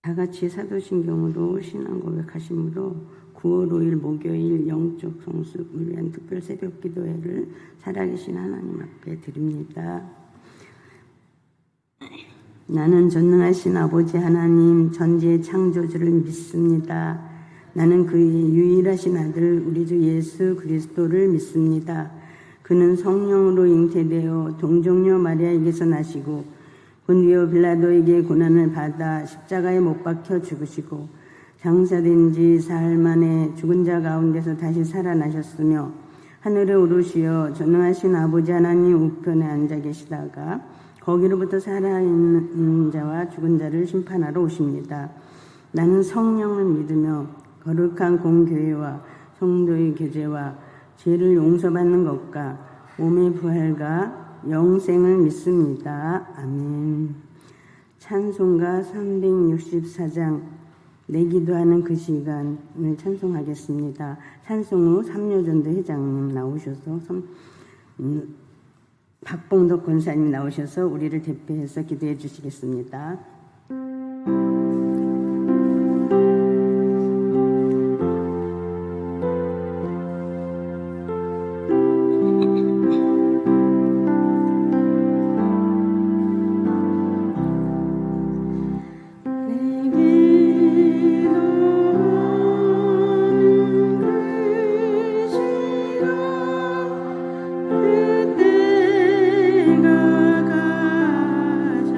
다 같이 사도신경으로 신앙 고백하심으로 9월 5일 목요일 영적 성숙을 위한 특별 새벽 기도회를 살아계신 하나님 앞에 드립니다. 나는 전능하신 아버지 하나님 전지의 창조주를 믿습니다. 나는 그의 유일하신 아들 우리 주 예수 그리스도를 믿습니다. 그는 성령으로 잉태되어 동정녀 마리아에게서 나시고 본디오 빌라도에게 고난을 받아 십자가에 못 박혀 죽으시고 장사된 지 사흘 만에 죽은 자 가운데서 다시 살아나셨으며 하늘에 오르시어 전능하신 아버지 하나님 우편에 앉아 계시다가 거기로부터 살아있는 자와 죽은 자를 심판하러 오십니다. 나는 성령을 믿으며 거룩한 공교회와 성도의 교제와 죄를 용서받는 것과 몸의 부활과 영생을 믿습니다. 아멘. 찬송가 364장 내 기도하는 그 시간을 찬송하겠습니다. 찬송 후 삼료전도 회장님 나오셔서 박봉덕 권사님 나오셔서 우리를 대표해서 기도해 주시겠습니다. 그때가 가장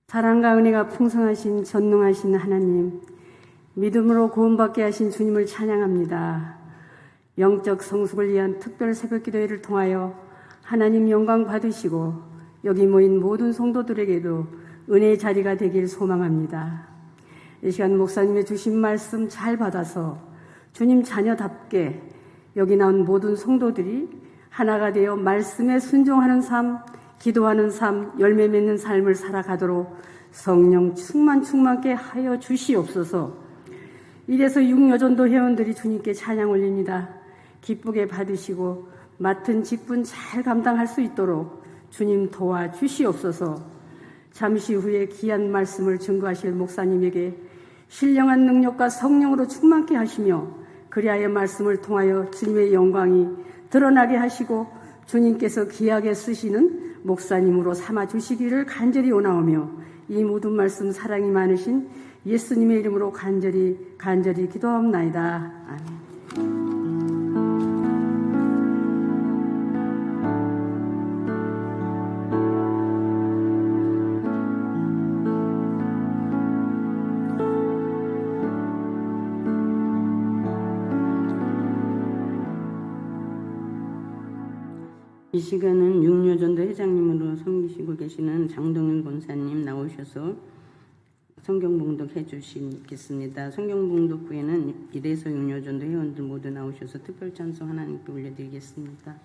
사랑과 은혜가 풍성하신 전능하신 하나님, 믿음으로 구원받게 하신 주님을 찬양합니다. 영적 성숙을 위한 특별 새벽 기도회를 통하여 하나님 영광 받으시고 여기 모인 모든 성도들에게도 은혜의 자리가 되길 소망합니다. 이 시간 목사님의 주신 말씀 잘 받아서 주님 자녀답게 여기 나온 모든 성도들이 하나가 되어 말씀에 순종하는 삶, 기도하는 삶, 열매 맺는 삶을 살아가도록 성령 충만케 하여 주시옵소서. 이래서 6여전도 회원들이 주님께 찬양 올립니다. 기쁘게 받으시고 맡은 직분 잘 감당할 수 있도록 주님 도와주시옵소서. 잠시 후에 귀한 말씀을 증거하실 목사님에게 신령한 능력과 성령으로 충만케 하시며 그리하여 말씀을 통하여 주님의 영광이 드러나게 하시고 주님께서 귀하게 쓰시는 목사님으로 삼아주시기를 간절히 원하오며 이 모든 말씀 사랑이 많으신 예수님의 이름으로 간절히 기도합나이다. 아멘. 이 시간은 육묘전도 회장님으로 섬기시고 계시는 장동윤 권사님 나오셔서 성경 봉독해 주시겠습니다. 성경 봉독 후에는 이래서 육묘전도 회원들 모두 나오셔서 특별 찬송 하나님께 올려드리겠습니다.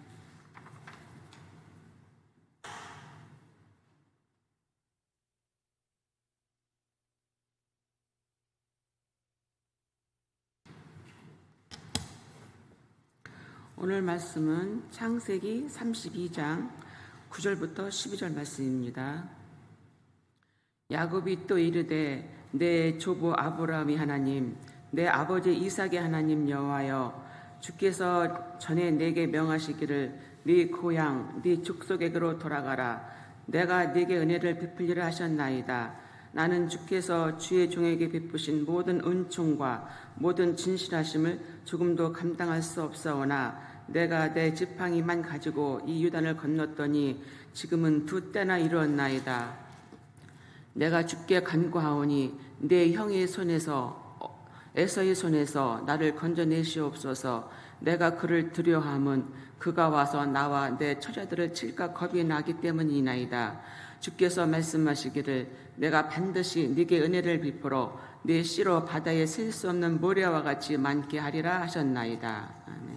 오늘 말씀은 창세기 32장 9절부터 12절 말씀입니다. 야곱이 또 이르되 내 조부 아브라함이 하나님 내 아버지 이삭의 하나님 여호와여 주께서 전에 내게 명하시기를 네 고향 네 족속에게로 돌아가라 내가 네게 은혜를 베풀리라 하셨나이다. 나는 주께서 주의 종에게 베푸신 모든 은총과 모든 진실하심을 조금도 감당할 수 없사오나 내가 내 지팡이만 가지고 이 요단을 건넜더니 지금은 2때나 이루었나이다. 내가 주께 간구하오니 내 형의 손에서 에서의 손에서 나를 건져내시옵소서. 내가 그를 두려워함은 그가 와서 나와 내 처자들을 칠까 겁이 나기 때문이나이다. 주께서 말씀하시기를 내가 반드시 네게 은혜를 베풀어 네 씨로 바다에 셀 수 없는 모래와 같이 많게 하리라 하셨나이다. 아멘.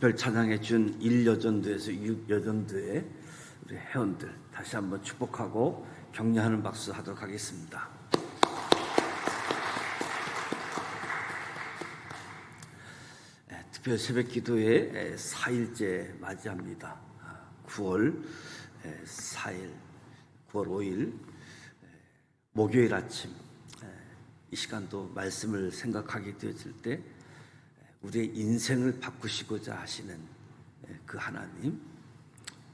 특별 찬양해 준 1여전도에서 6여전도의 우리 회원들 다시 한번 축복하고 격려하는 박수 하도록 하겠습니다. 특별 새벽 기도회 4일째 맞이합니다. 9월 4일, 9월 5일 목요일 아침 이 시간도 말씀을 생각하게 되어질 때 우리의 인생을 바꾸시고자 하시는 그 하나님,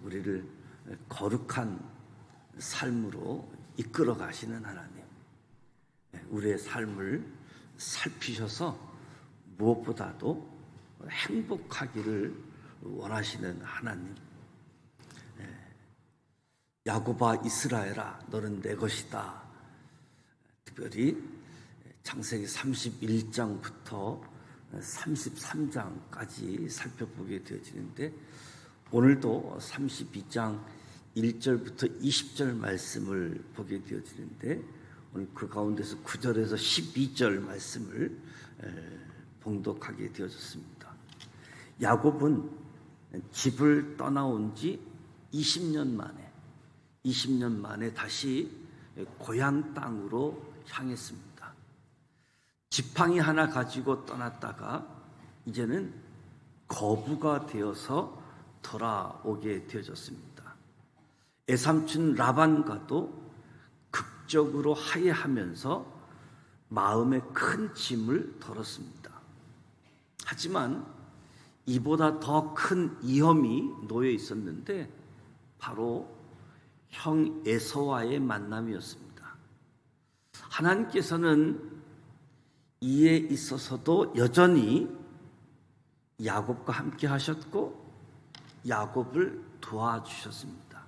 우리를 거룩한 삶으로 이끌어 가시는 하나님, 우리의 삶을 살피셔서 무엇보다도 행복하기를 원하시는 하나님. 야곱아 이스라엘아 너는 내 것이다. 특별히 창세기 31장부터 33장까지 살펴보게 되어지는데 오늘도 32장 1절부터 20절 말씀을 보게 되어지는데 오늘 그 가운데서 9절에서 12절 말씀을 봉독하게 되어졌습니다. 야곱은 집을 떠나온 지 20년 만에 다시 고향 땅으로 향했습니다. 지팡이 하나 가지고 떠났다가 이제는 거부가 되어서 돌아오게 되어졌습니다. 애삼촌 라반과도 극적으로 화해하면서 마음에 큰 짐을 덜었습니다. 하지만 이보다 더 큰 위험이 놓여 있었는데 바로 형 에서와의 만남이었습니다. 하나님께서는 이에 있어서도 여전히 야곱과 함께 하셨고 야곱을 도와주셨습니다.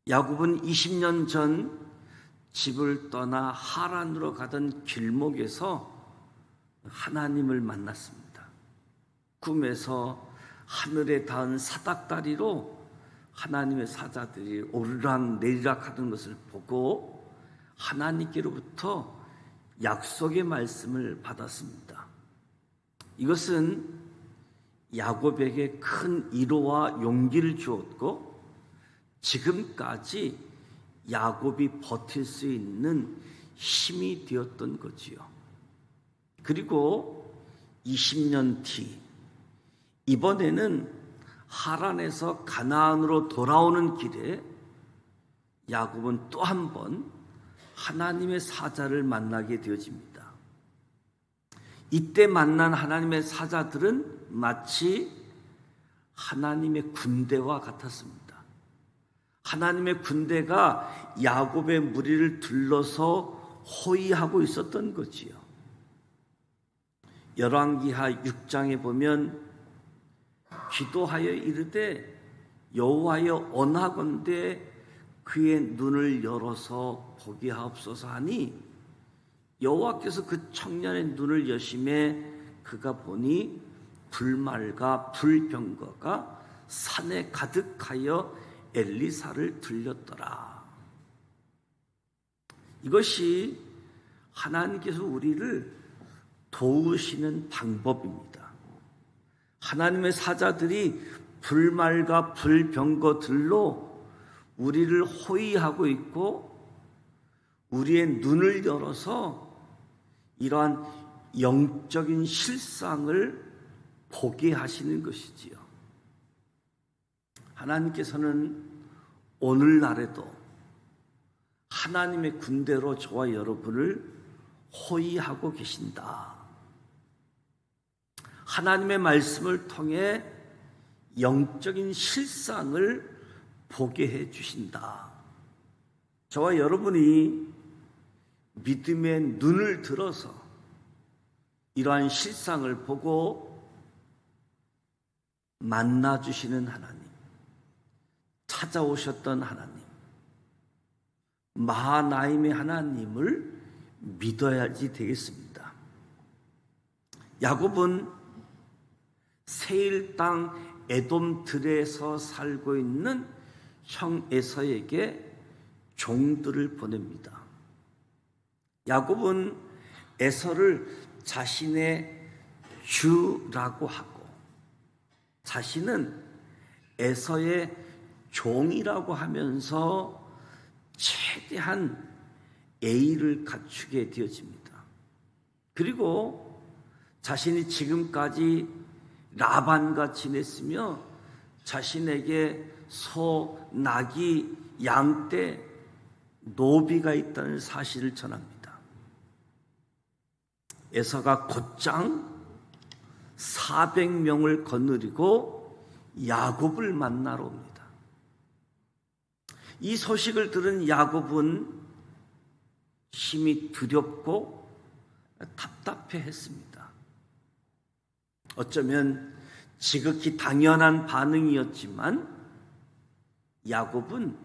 야곱은 20년 전 집을 떠나 하란으로 가던 길목에서 하나님을 만났습니다. 꿈에서 하늘에 닿은 사닥다리로 하나님의 사자들이 오르락 내리락 하는 것을 보고 하나님께로부터 약속의 말씀을 받았습니다. 이것은 야곱에게 큰 위로와 용기를 주었고 지금까지 야곱이 버틸 수 있는 힘이 되었던 거지요. 그리고 20년 뒤 이번에는 하란에서 가나안으로 돌아오는 길에 야곱은 또 한 번 하나님의 사자를 만나게 되어집니다. 이때 만난 하나님의 사자들은 마치 하나님의 군대와 같았습니다. 하나님의 군대가 야곱의 무리를 둘러서 호위하고 있었던 거지요. 열왕기하 6장에 보면 기도하여 이르되 여호와여 원하건대 그의 눈을 열어서 보게 하옵소서 하니 여호와께서 그 청년의 눈을 여심해 그가 보니 불말과 불병거가 산에 가득하여 엘리사를 들렸더라. 이것이 하나님께서 우리를 도우시는 방법입니다. 하나님의 사자들이 불말과 불병거들로 우리를 호위하고 있고 우리의 눈을 열어서 이러한 영적인 실상을 보게 하시는 것이지요. 하나님께서는 오늘날에도 하나님의 군대로 저와 여러분을 호위하고 계신다. 하나님의 말씀을 통해 영적인 실상을 보게 해 주신다. 저와 여러분이 믿음의 눈을 들어서 이러한 실상을 보고 만나 주시는 하나님, 찾아오셨던 하나님, 마하나임의 하나님을 믿어야지 되겠습니다. 야곱은 세일 땅 에돔 들에서 살고 있는 형 에서에게 종들을 보냅니다. 야곱은 에서를 자신의 주라고 하고 자신은 에서의 종이라고 하면서 최대한 예의를 갖추게 되어집니다. 그리고 자신이 지금까지 라반과 지냈으며 자신에게 소, 나귀, 양떼, 노비가 있다는 사실을 전합니다. 에서가 곧장 400명을 거느리고 야곱을 만나러 옵니다. 이 소식을 들은 야곱은 심히 두렵고 답답해했습니다. 어쩌면 지극히 당연한 반응이었지만 야곱은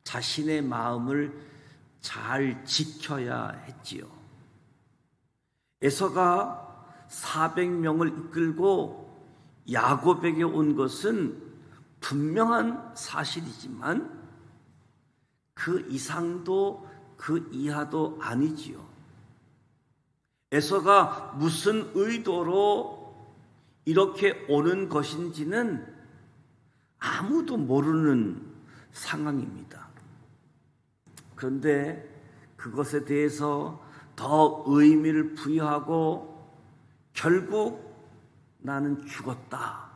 자신의 마음을 잘 지켜야 했지요. 에서가 400명을 이끌고 야곱에게 온 것은 분명한 사실이지만 그 이상도 그 이하도 아니지요. 에서가 무슨 의도로 이렇게 오는 것인지는 아무도 모르는 상황입니다. 그런데 그것에 대해서 더 의미를 부여하고 결국 나는 죽었다,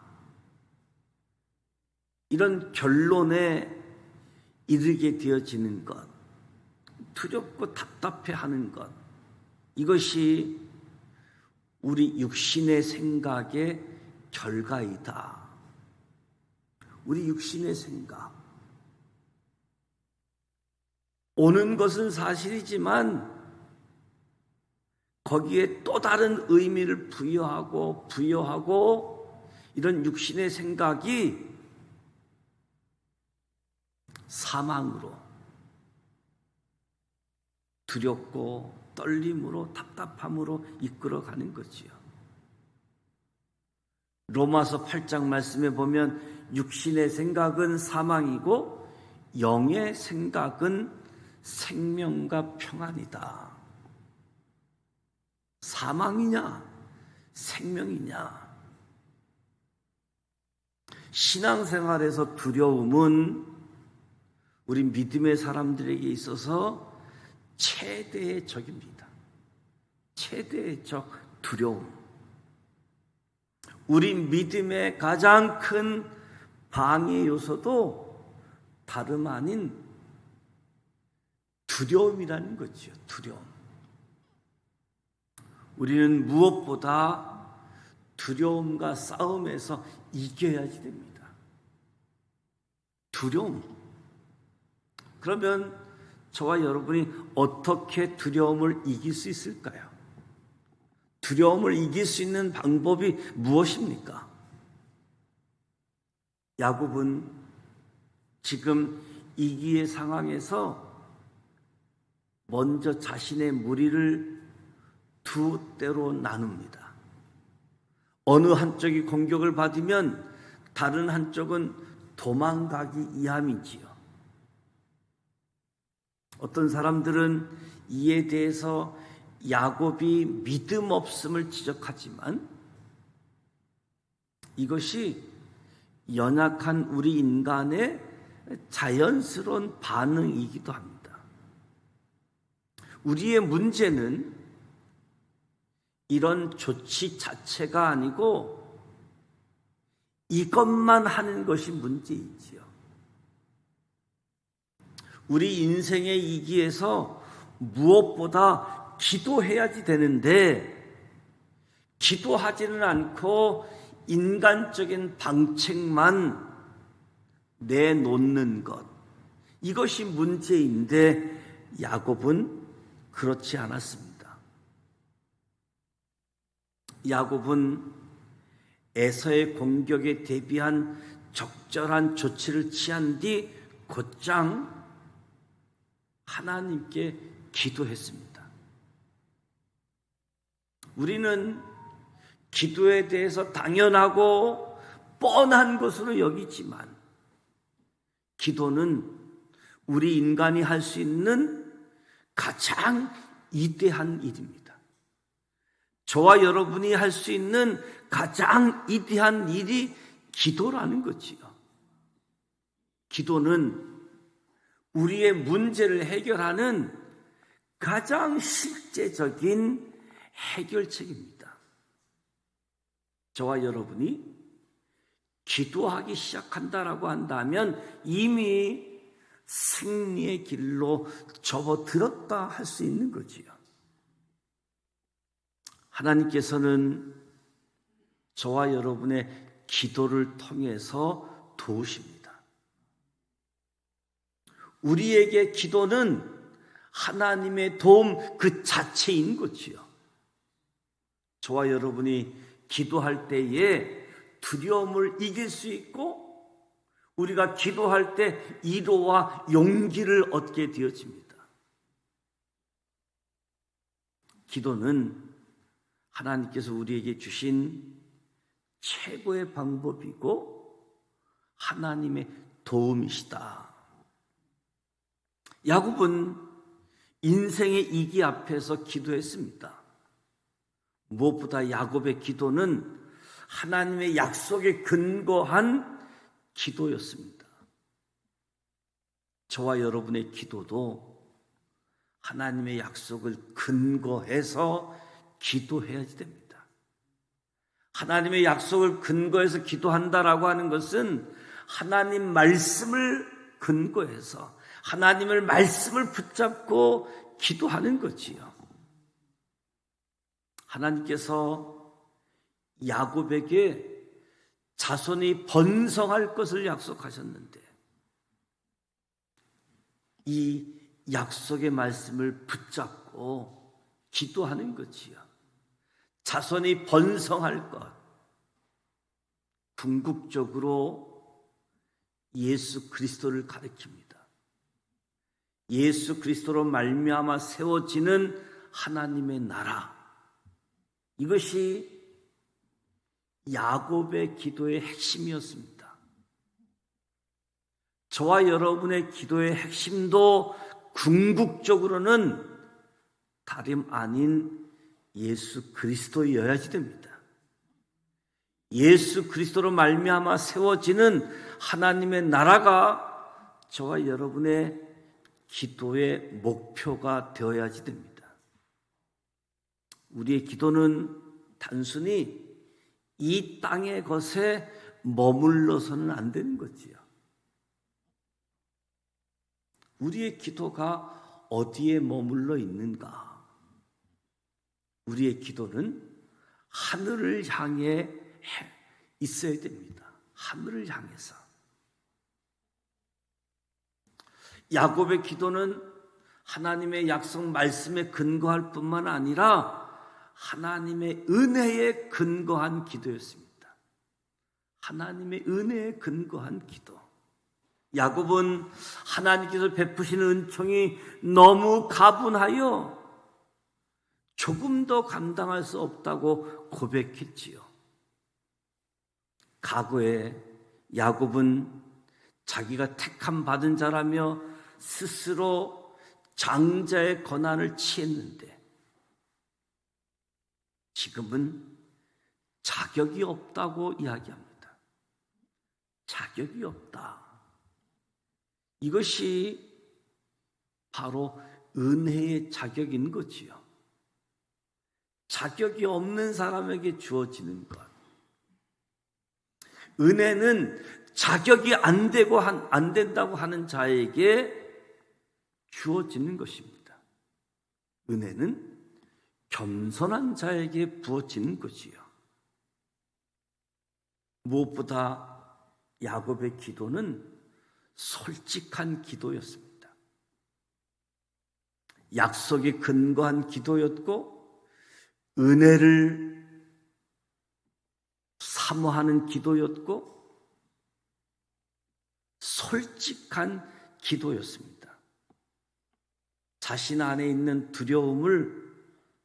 이런 결론에 이르게 되어지는 것, 두렵고 답답해하는 것, 이것이 우리 육신의 생각의 결과이다. 우리 육신의 생각. 오는 것은 사실이지만 거기에 또 다른 의미를 부여하고 이런 육신의 생각이 사망으로, 두렵고 떨림으로, 답답함으로 이끌어가는 거지요. 로마서 8장 말씀에 보면 육신의 생각은 사망이고 영의 생각은 생명과 평안이다. 사망이냐 생명이냐. 신앙생활에서 두려움은 우리 믿음의 사람들에게 있어서 최대의 적입니다. 최대의 적, 두려움. 우리 믿음의 가장 큰 방해 요소도 다름 아닌 두려움이라는 거죠. 두려움. 우리는 무엇보다 두려움과 싸움에서 이겨야지 됩니다. 두려움. 그러면 저와 여러분이 어떻게 두려움을 이길 수 있을까요? 두려움을 이길 수 있는 방법이 무엇입니까? 야곱은 지금 이기의 상황에서 먼저 자신의 무리를 두 때로 나눕니다. 어느 한쪽이 공격을 받으면 다른 한쪽은 도망가기 이함이지요. 어떤 사람들은 이에 대해서 야곱이 믿음 없음을 지적하지만 이것이 연약한 우리 인간의 자연스러운 반응이기도 합니다. 우리의 문제는 이런 조치 자체가 아니고 이것만 하는 것이 문제이지요. 우리 인생의 이기에서 무엇보다 기도해야지 되는데 기도하지는 않고 인간적인 방책만 내놓는 것, 이것이 문제인데 야곱은 그렇지 않았습니다. 야곱은 에서의 공격에 대비한 적절한 조치를 취한 뒤 곧장 하나님께 기도했습니다. 우리는 기도에 대해서 당연하고 뻔한 것으로 여기지만 기도는 우리 인간이 할 수 있는 가장 위대한 일입니다. 저와 여러분이 할 수 있는 가장 위대한 일이 기도라는 거지요. 기도는 우리의 문제를 해결하는 가장 실제적인 해결책입니다. 저와 여러분이 기도하기 시작한다라고 한다면 이미 승리의 길로 접어들었다 할 수 있는 거지요. 하나님께서는 저와 여러분의 기도를 통해서 도우십니다. 우리에게 기도는 하나님의 도움 그 자체인 거지요. 저와 여러분이 기도할 때에 두려움을 이길 수 있고 우리가 기도할 때 위로와 용기를 얻게 되어집니다. 기도는 하나님께서 우리에게 주신 최고의 방법이고 하나님의 도움이시다. 야곱은 인생의 위기 앞에서 기도했습니다. 무엇보다 야곱의 기도는 하나님의 약속에 근거한 기도였습니다. 저와 여러분의 기도도 하나님의 약속을 근거해서 기도해야 됩니다. 하나님의 약속을 근거해서 기도한다라고 하는 것은 하나님 말씀을 근거해서 하나님의 말씀을 붙잡고 기도하는 거지요. 하나님께서 야곱에게 자손이 번성할 것을 약속하셨는데 이 약속의 말씀을 붙잡고 기도하는 거지요. 자손이 번성할 것. 궁극적으로 예수 그리스도를 가리킵니다. 예수 그리스도로 말미암아 세워지는 하나님의 나라. 이것이 야곱의 기도의 핵심이었습니다. 저와 여러분의 기도의 핵심도 궁극적으로는 다름 아닌 예수 그리스도여야지 됩니다. 예수 그리스도로 말미암아 세워지는 하나님의 나라가 저와 여러분의 기도의 목표가 되어야지 됩니다. 우리의 기도는 단순히 이 땅의 것에 머물러서는 안 되는 거지요. 우리의 기도가 어디에 머물러 있는가? 우리의 기도는 하늘을 향해 있어야 됩니다. 하늘을 향해서. 야곱의 기도는 하나님의 약속 말씀에 근거할 뿐만 아니라 하나님의 은혜에 근거한 기도였습니다. 하나님의 은혜에 근거한 기도. 야곱은 하나님께서 베푸시는 은총이 너무 가분하여 조금 더 감당할 수 없다고 고백했지요. 과거에 야곱은 자기가 택함 받은 자라며 스스로 장자의 권한을 취했는데 지금은 자격이 없다고 이야기합니다. 자격이 없다. 이것이 바로 은혜의 자격인 거지요. 자격이 없는 사람에게 주어지는 것. 은혜는 자격이 안 된다고 하는 자에게 주어지는 것입니다. 은혜는 겸손한 자에게 부어지는 거지요. 무엇보다 야곱의 기도는 솔직한 기도였습니다. 약속에 근거한 기도였고 은혜를 사모하는 기도였고 솔직한 기도였습니다. 자신 안에 있는 두려움을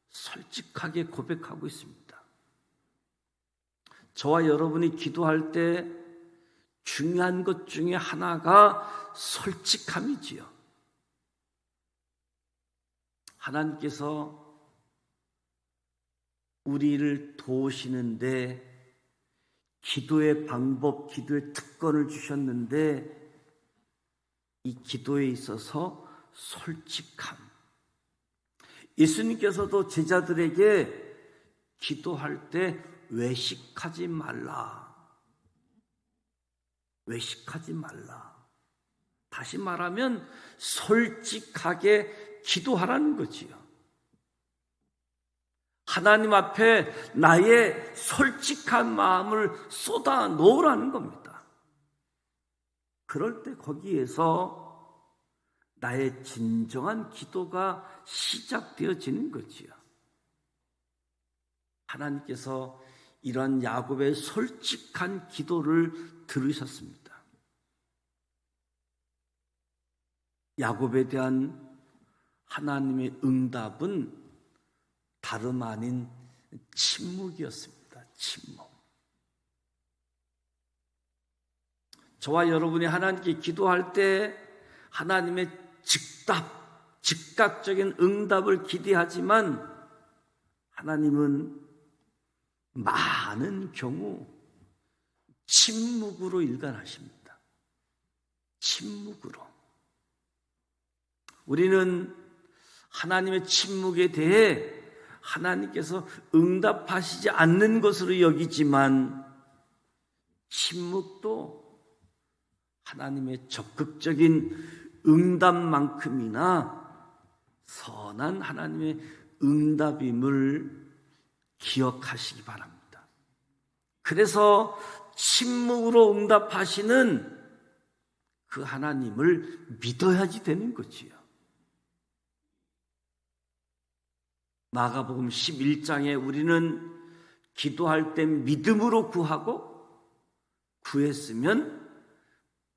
솔직하게 고백하고 있습니다. 저와 여러분이 기도할 때 중요한 것 중에 하나가 솔직함이지요. 하나님께서 우리를 도우시는데 기도의 방법, 기도의 특권을 주셨는데 이 기도에 있어서 솔직함. 예수님께서도 제자들에게 기도할 때 외식하지 말라. 외식하지 말라. 다시 말하면 솔직하게 기도하라는 거지요. 하나님 앞에 나의 솔직한 마음을 쏟아 놓으라는 겁니다. 그럴 때 거기에서 나의 진정한 기도가 시작되어지는 거지요. 하나님께서 이러한 야곱의 솔직한 기도를 들으셨습니다. 야곱에 대한 하나님의 응답은 다름 아닌 침묵이었습니다. 침묵. 저와 여러분이 하나님께 기도할 때 하나님의 즉각적인 응답을 기대하지만 하나님은 많은 경우 침묵으로 일관하십니다. 침묵으로. 우리는 하나님의 침묵에 대해 하나님께서 응답하시지 않는 것으로 여기지만 침묵도 하나님의 적극적인 응답만큼이나 선한 하나님의 응답임을 기억하시기 바랍니다. 그래서 침묵으로 응답하시는 그 하나님을 믿어야지 되는 거지요. 마가복음 11장에 우리는 기도할 때 믿음으로 구하고 구했으면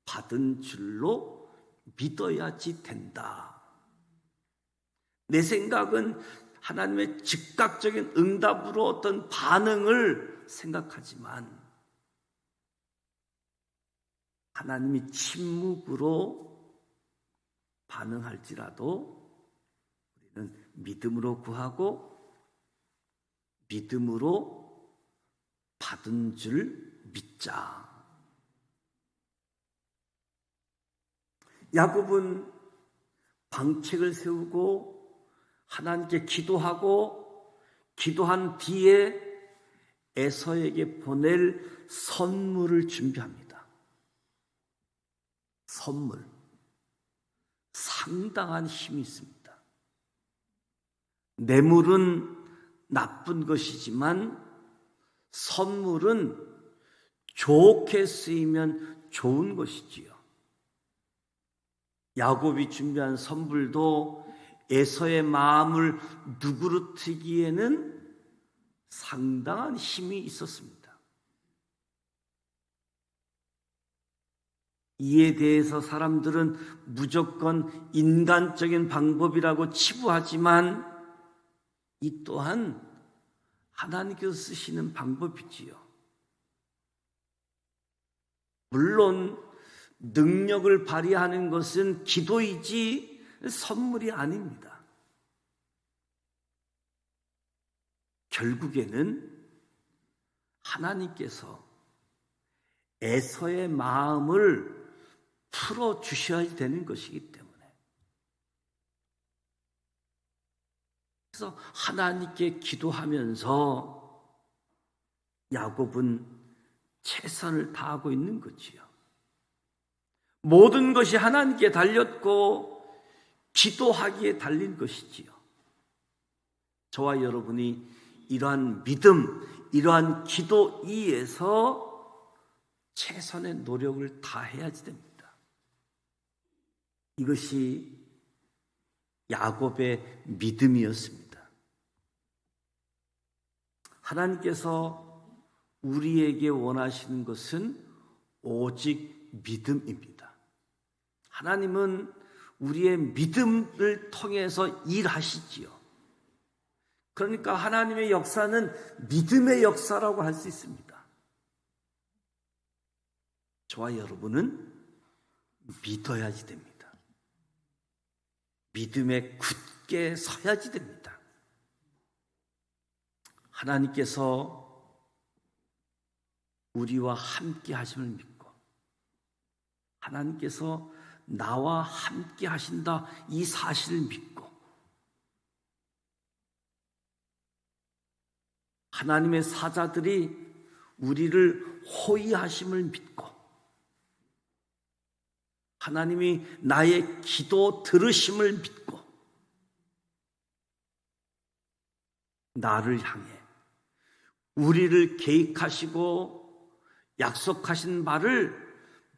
받은 줄로 믿어야지 된다. 내 생각은 하나님의 즉각적인 응답으로 어떤 반응을 생각하지만 하나님이 침묵으로 반응할지라도 우리는 믿음으로 구하고 믿음으로 받은 줄 믿자. 야곱은 방책을 세우고 하나님께 기도하고 기도한 뒤에 에서에게 보낼 선물을 준비합니다. 선물. 상당한 힘이 있습니다. 뇌물은 나쁜 것이지만 선물은 좋게 쓰이면 좋은 것이지요. 야곱이 준비한 선물도 에서의 마음을 누그러뜨기에는 상당한 힘이 있었습니다. 이에 대해서 사람들은 무조건 인간적인 방법이라고 치부하지만 이 또한 하나님께서 쓰시는 방법이지요. 물론 능력을 발휘하는 것은 기도이지 선물이 아닙니다. 결국에는 하나님께서 에서의 마음을 풀어주셔야 되는 것이기 때문에 그래서 하나님께 기도하면서 야곱은 최선을 다하고 있는 거지요. 모든 것이 하나님께 달렸고 기도하기에 달린 것이지요. 저와 여러분이 이러한 믿음, 이러한 기도 위에서 최선의 노력을 다해야지 됩니다. 이것이 야곱의 믿음이었습니다. 하나님께서 우리에게 원하시는 것은 오직 믿음입니다. 하나님은 우리의 믿음을 통해서 일하시지요. 그러니까 하나님의 역사는 믿음의 역사라고 할 수 있습니다. 저와 여러분은 믿어야지 됩니다. 믿음에 굳게 서야지 됩니다. 하나님께서 우리와 함께 하심을 믿고 하나님께서 나와 함께 하신다 이 사실을 믿고 하나님의 사자들이 우리를 호위하심을 믿고 하나님이 나의 기도 들으심을 믿고 나를 향해 우리를 계획하시고 약속하신 바를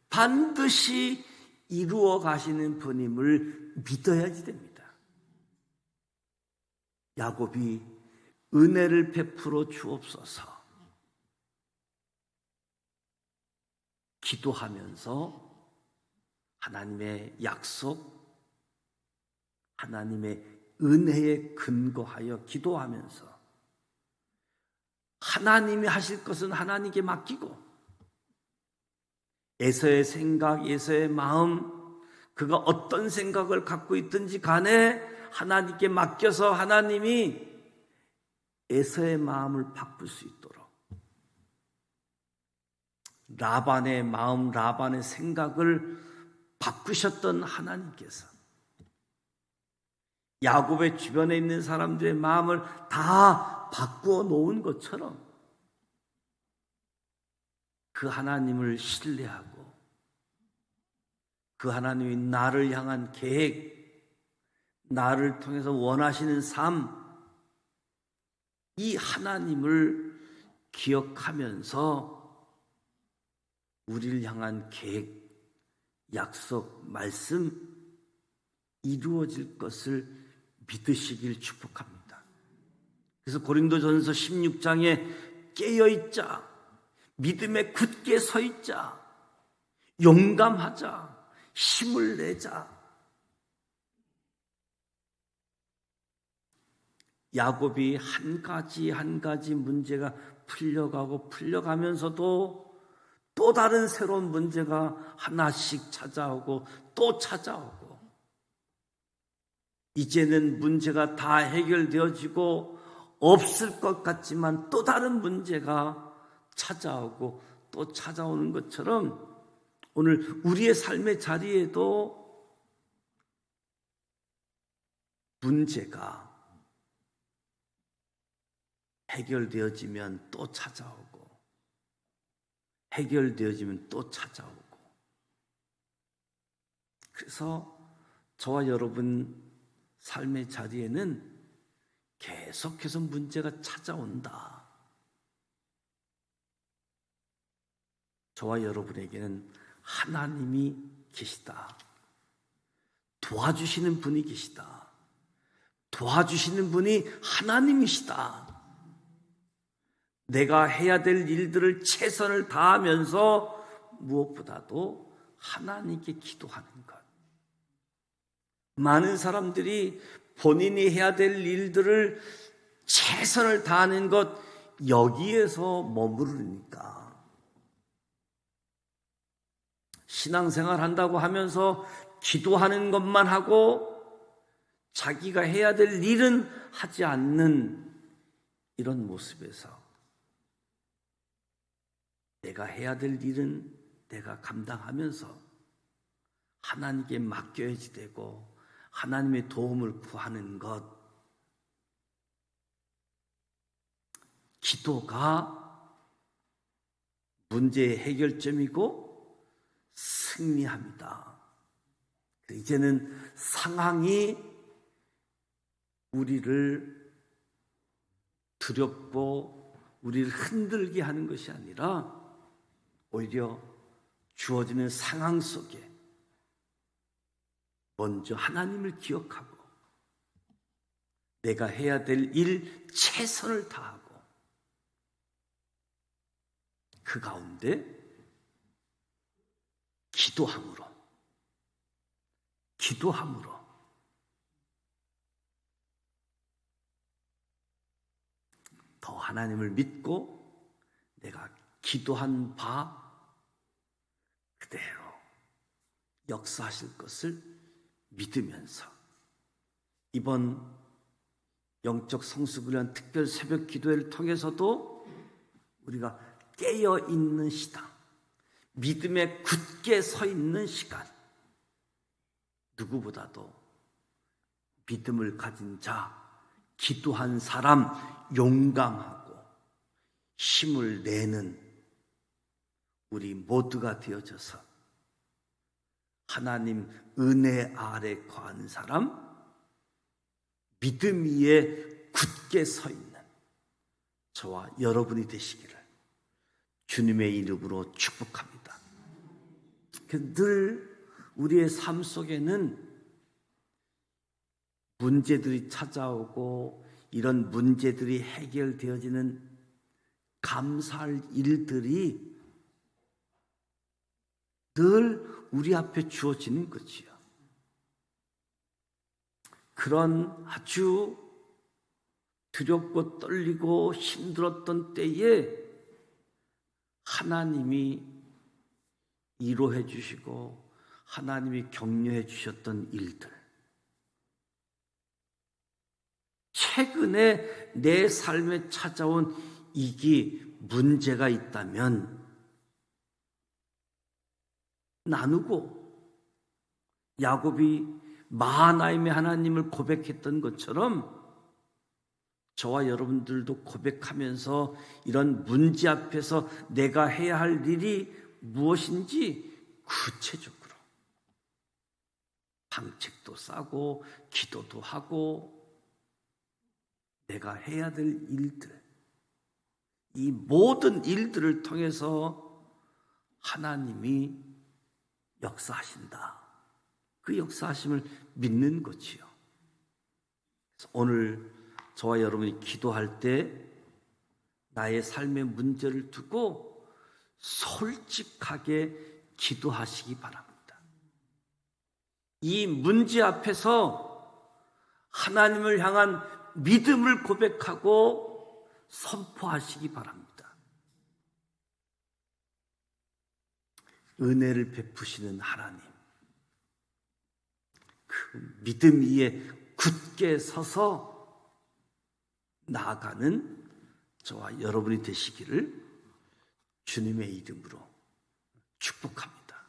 반드시 이루어 가시는 분임을 믿어야지 됩니다. 야곱이 은혜를 베풀어 주옵소서 기도하면서 하나님의 약속, 하나님의 은혜에 근거하여 기도하면서 하나님이 하실 것은 하나님께 맡기고 에서의 생각, 에서의 마음, 그가 어떤 생각을 갖고 있든지 간에 하나님께 맡겨서 하나님이 에서의 마음을 바꿀 수 있도록 라반의 마음, 라반의 생각을 바꾸셨던 하나님께서 야곱의 주변에 있는 사람들의 마음을 다 바꾸어 놓은 것처럼 그 하나님을 신뢰하고 그 하나님이 나를 향한 계획, 나를 통해서 원하시는 삶, 이 하나님을 기억하면서 우리를 향한 계획, 약속, 말씀 이루어질 것을 믿으시길 축복합니다. 그래서 고린도전서 16장에 깨어있자, 믿음에 굳게 서있자, 용감하자, 힘을 내자. 야곱이 한 가지 문제가 풀려가면서도 또 다른 새로운 문제가 하나씩 찾아오고 또 찾아오고 이제는 문제가 다 해결되어지고 없을 것 같지만 또 다른 문제가 찾아오고 또 찾아오는 것처럼 오늘 우리의 삶의 자리에도 문제가 해결되어지면 또 찾아오고 해결되어지면 또 찾아오고 그래서 저와 여러분 삶의 자리에는 계속해서 문제가 찾아온다. 저와 여러분에게는 하나님이 계시다. 도와주시는 분이 계시다. 도와주시는 분이 하나님이시다. 내가 해야 될 일들을 최선을 다하면서 무엇보다도 하나님께 기도하는 것. 많은 사람들이 본인이 해야 될 일들을 최선을 다하는 것 여기에서 머무르니까 신앙생활 한다고 하면서 기도하는 것만 하고 자기가 해야 될 일은 하지 않는 이런 모습에서 내가 해야 될 일은 내가 감당하면서 하나님께 맡겨야지 되고 하나님의 도움을 구하는 것. 기도가 문제의 해결점이고 승리합니다. 이제는 상황이 우리를 두렵고 우리를 흔들게 하는 것이 아니라 오히려 주어지는 상황 속에 먼저 하나님을 기억하고 내가 해야 될 일 최선을 다하고 그 가운데 기도함으로 더 하나님을 믿고 내가 기도한 바 그대로 역사하실 것을 믿으면서 이번 영적 성숙을 위한 특별 새벽 기도회를 통해서도 우리가 깨어 있는 시간, 믿음에 굳게 서 있는 시간, 누구보다도 믿음을 가진 자, 기도한 사람, 용감하고 힘을 내는 우리 모두가 되어져서 하나님 은혜 아래 거한 사람, 믿음 위에 굳게 서 있는 저와 여러분이 되시기를 주님의 이름으로 축복합니다. 늘 우리의 삶 속에는 문제들이 찾아오고 이런 문제들이 해결되어지는 감사할 일들이 늘 우리 앞에 주어지는 거지요. 그런 아주 두렵고 떨리고 힘들었던 때에 하나님이 위로해 주시고 하나님이 격려해 주셨던 일들, 최근에 내 삶에 찾아온 이게 문제가 있다면 나누고, 야곱이 마하나임의 하나님을 고백했던 것처럼 저와 여러분들도 고백하면서 이런 문제 앞에서 내가 해야 할 일이 무엇인지 구체적으로 방책도 싸고 기도도 하고 내가 해야 될 일들, 이 모든 일들을 통해서 하나님이 역사하신다. 그 역사하심을 믿는 거지요. 그래서 오늘 저와 여러분이 기도할 때 나의 삶의 문제를 두고 솔직하게 기도하시기 바랍니다. 이 문제 앞에서 하나님을 향한 믿음을 고백하고 선포하시기 바랍니다. 은혜를 베푸시는 하나님, 그 믿음 위에 굳게 서서 나아가는 저와 여러분이 되시기를 주님의 이름으로 축복합니다.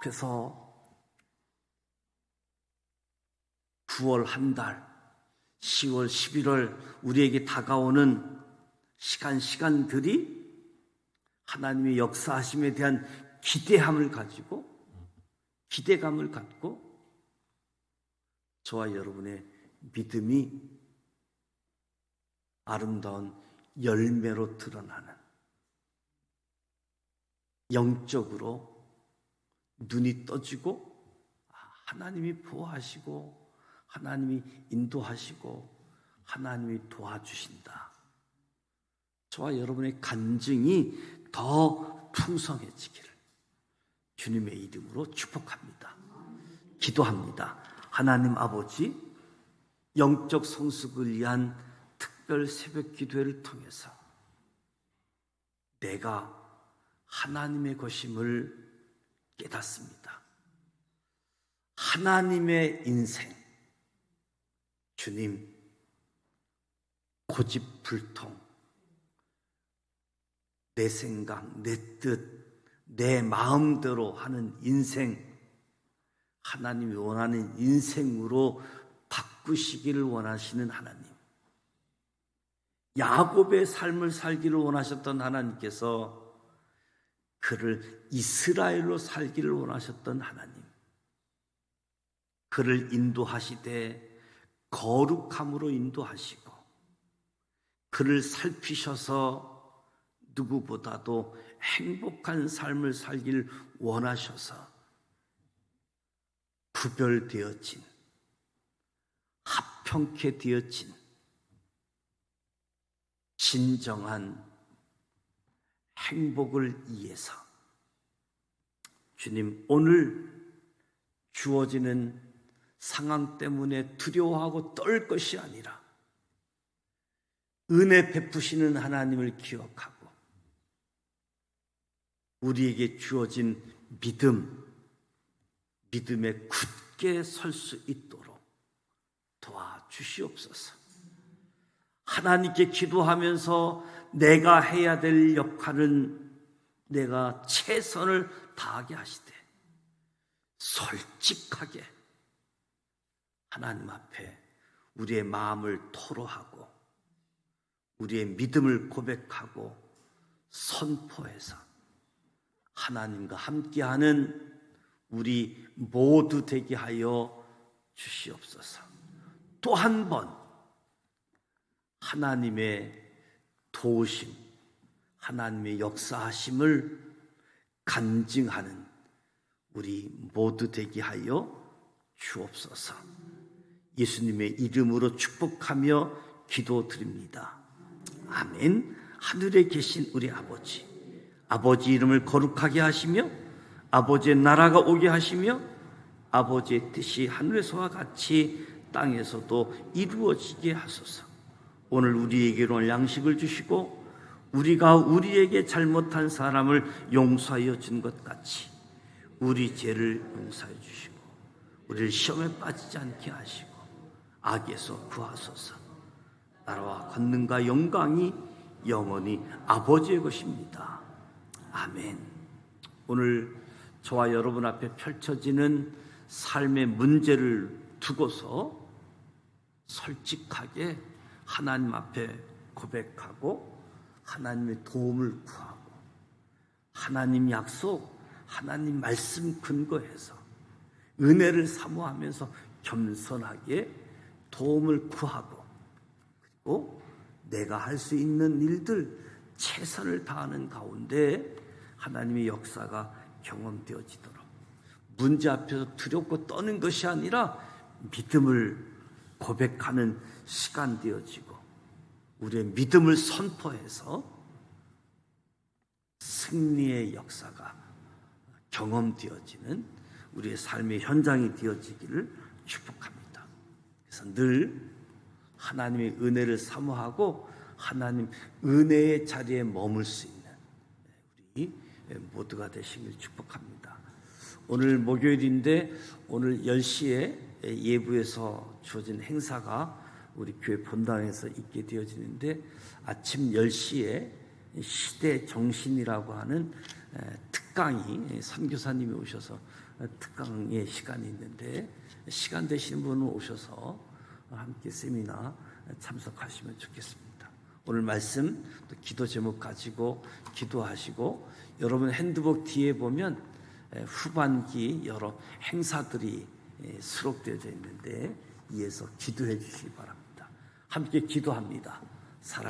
그래서 9월 한 달, 10월, 11월 우리에게 다가오는 시간들이 하나님의 역사하심에 대한 기대감을 갖고 저와 여러분의 믿음이 아름다운 열매로 드러나는, 영적으로 눈이 떠지고 하나님이 보호하시고 하나님이 인도하시고 하나님이 도와주신다. 저와 여러분의 간증이 더 풍성해지기를 주님의 이름으로 축복합니다. 기도합니다. 하나님 아버지, 영적 성숙을 위한 특별 새벽 기도회를 통해서 내가 하나님의 것임을 깨닫습니다. 하나님의 인생, 주님, 고집불통, 내 생각, 내 뜻, 내 마음대로 하는 인생, 하나님이 원하는 인생으로 바꾸시기를 원하시는 하나님, 야곱의 삶을 살기를 원하셨던 하나님께서 그를 이스라엘로 살기를 원하셨던 하나님, 그를 인도하시되 거룩함으로 인도하시고 그를 살피셔서 누구보다도 행복한 삶을 살기를 원하셔서 구별되어진, 합평케 되어진 진정한 행복을 위해서 주님, 오늘 주어지는 상황 때문에 두려워하고 떨 것이 아니라 은혜 베푸시는 하나님을 기억하고 우리에게 주어진 믿음에 굳게 설 수 있도록 도와주시옵소서. 하나님께 기도하면서 내가 해야 될 역할은 내가 최선을 다하게 하시되 솔직하게 하나님 앞에 우리의 마음을 토로하고 우리의 믿음을 고백하고 선포해서 하나님과 함께하는 우리 모두 되게 하여 주시옵소서. 또 한 번 하나님의 도우심, 하나님의 역사하심을 간증하는 우리 모두 되게 하여 주옵소서. 예수님의 이름으로 축복하며 기도드립니다. 아멘. 하늘에 계신 우리 아버지, 아버지 이름을 거룩하게 하시며 아버지의 나라가 오게 하시며 아버지의 뜻이 하늘에서와 같이 땅에서도 이루어지게 하소서. 오늘 우리에게로 오늘 양식을 주시고 우리가 우리에게 잘못한 사람을 용서하여 준 것 같이 우리 죄를 용서해 주시고 우리를 시험에 빠지지 않게 하시고 악에서 구하소서. 나라와 권능과 영광이 영원히 아버지의 것입니다. 아멘. 오늘 저와 여러분 앞에 펼쳐지는 삶의 문제를 두고서 솔직하게 하나님 앞에 고백하고 하나님의 도움을 구하고 하나님 약속, 하나님 말씀 근거해서 은혜를 사모하면서 겸손하게 도움을 구하고 그리고 내가 할 수 있는 일들 최선을 다하는 가운데 하나님의 역사가 경험되어지도록 문제 앞에서 두렵고 떠는 것이 아니라 믿음을 고백하는 시간 되어지고 우리의 믿음을 선포해서 승리의 역사가 경험되어지는 우리의 삶의 현장이 되어지기를 축복합니다. 그래서 늘 하나님의 은혜를 사모하고 하나님 은혜의 자리에 머물 수 있는 우리 모두가 되시길 축복합니다. 오늘 목요일인데 오늘 10시에 예부에서 주어진 행사가 우리 교회 본당에서 있게 되어지는데 아침 10시에 시대 정신이라고 하는 특강이 선교사님이 오셔서 특강의 시간이 있는데 시간 되시는 분은 오셔서 함께 세미나 참석하시면 좋겠습니다. 오늘 말씀 또 기도 제목 가지고 기도하시고 여러분 핸드북 뒤에 보면 후반기 여러 행사들이 수록되어 있는데 이에서 기도해 주시기 바랍니다. 함께 기도합니다.